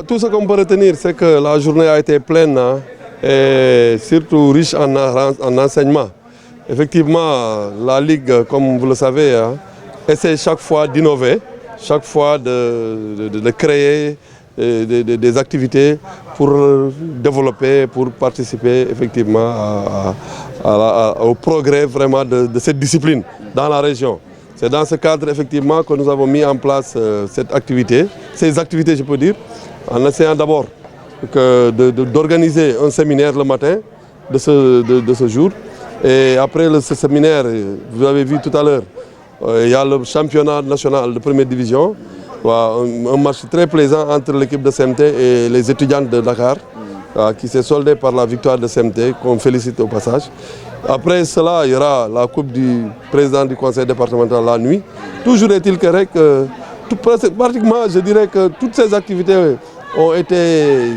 Tout ce qu'on peut retenir, c'est que la journée a été pleine et surtout riche en enseignements. Effectivement, la Ligue, comme vous le savez, essaie chaque fois d'innover, chaque fois de créer des activités pour développer, pour participer effectivement au progrès vraiment de cette discipline dans la région. C'est dans ce cadre effectivement que nous avons mis en place cette activité, ces activités je peux dire, en essayant d'abord d'organiser un séminaire le matin de ce jour. Et après ce séminaire, vous avez vu tout à l'heure, il y a le championnat national de première division, un match très plaisant entre l'équipe de CMT et les étudiants de Dakar, qui s'est soldé par la victoire de CMT, qu'on félicite au passage. Après cela, il y aura la coupe du président du conseil départemental la nuit. Toujours est-il que pratiquement, je dirais que toutes ces activités ont été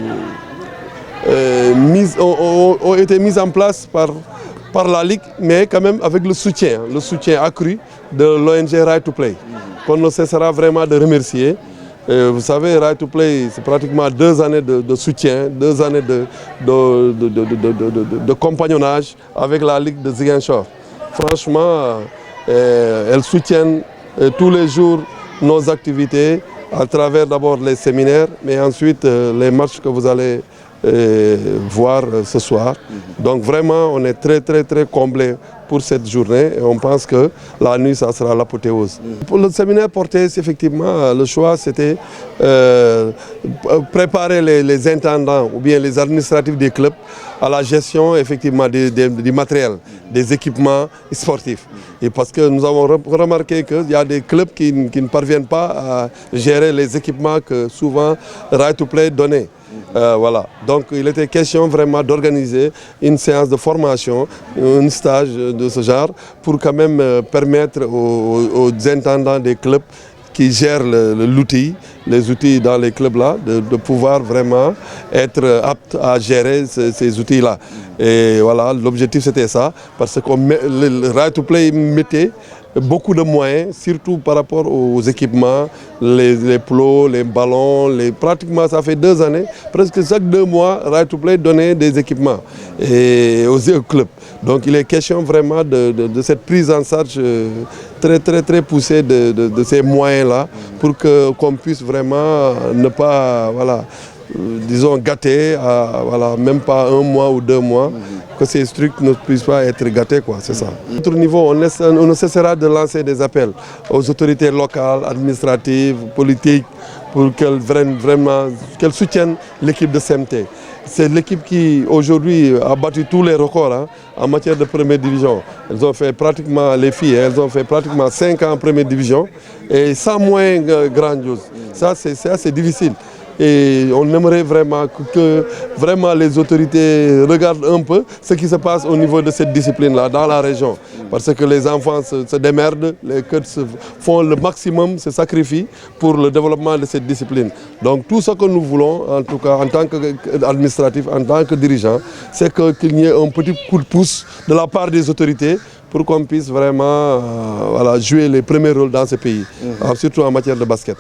mises en place par la Ligue, mais quand même avec le soutien accru de l'ONG Right to Play, qu'on ne cessera vraiment de remercier. Vous savez, Right to Play, c'est pratiquement 2 années de soutien, 2 années de compagnonnage avec la Ligue de Ziguinchor. Franchement, elles soutiennent tous les jours nos activités à travers d'abord les séminaires, mais ensuite les matchs que vous allez voir ce soir. Donc vraiment, on est très comblés pour cette journée et on pense que la nuit, ça sera l'apothéose. Pour le séminaire porté, effectivement, le choix, c'était préparer les intendants ou bien les administratifs des clubs à la gestion effectivement du matériel, des équipements sportifs. Et parce que nous avons remarqué qu'il y a des clubs qui ne parviennent pas à gérer les équipements que souvent Right to Play donnait. Voilà. Donc il était question vraiment d'organiser une séance de formation, un stage de ce genre pour quand même permettre aux intendants des clubs qui gèrent les outils dans les clubs là, de pouvoir vraiment être aptes à gérer ces outils là. Et voilà, l'objectif c'était ça, parce que le Right to Play mettait beaucoup de moyens, surtout par rapport aux équipements, les plots, les ballons, pratiquement ça fait 2 années, presque chaque 2 mois, Right to Play donnait des équipements aux clubs. Donc il est question vraiment de cette prise en charge très poussée de ces moyens-là pour qu'on puisse vraiment ne pas, voilà, disons, gâter, même pas 1 mois ou 2 mois, que ces trucs ne puissent pas être gâtés, quoi, c'est ça. À notre niveau, on ne cessera de lancer des appels aux autorités locales, administratives, politiques, pour qu'elles soutiennent l'équipe de CMT. C'est l'équipe qui, aujourd'hui, a battu tous les records en matière de première division. Elles ont fait pratiquement, les filles, elles ont fait pratiquement 5 ans en première division et sans moyens grandioses. Ça, c'est assez difficile. Et on aimerait vraiment que les autorités regardent un peu ce qui se passe au niveau de cette discipline-là, dans la région. Parce que les enfants se démerdent, les coachs font le maximum, se sacrifient pour le développement de cette discipline. Donc tout ce que nous voulons, en tout cas en tant qu'administratif, en tant que dirigeant, c'est qu'il y ait un petit coup de pouce de la part des autorités pour qu'on puisse vraiment jouer les premiers rôles dans ce pays, surtout en matière de basket.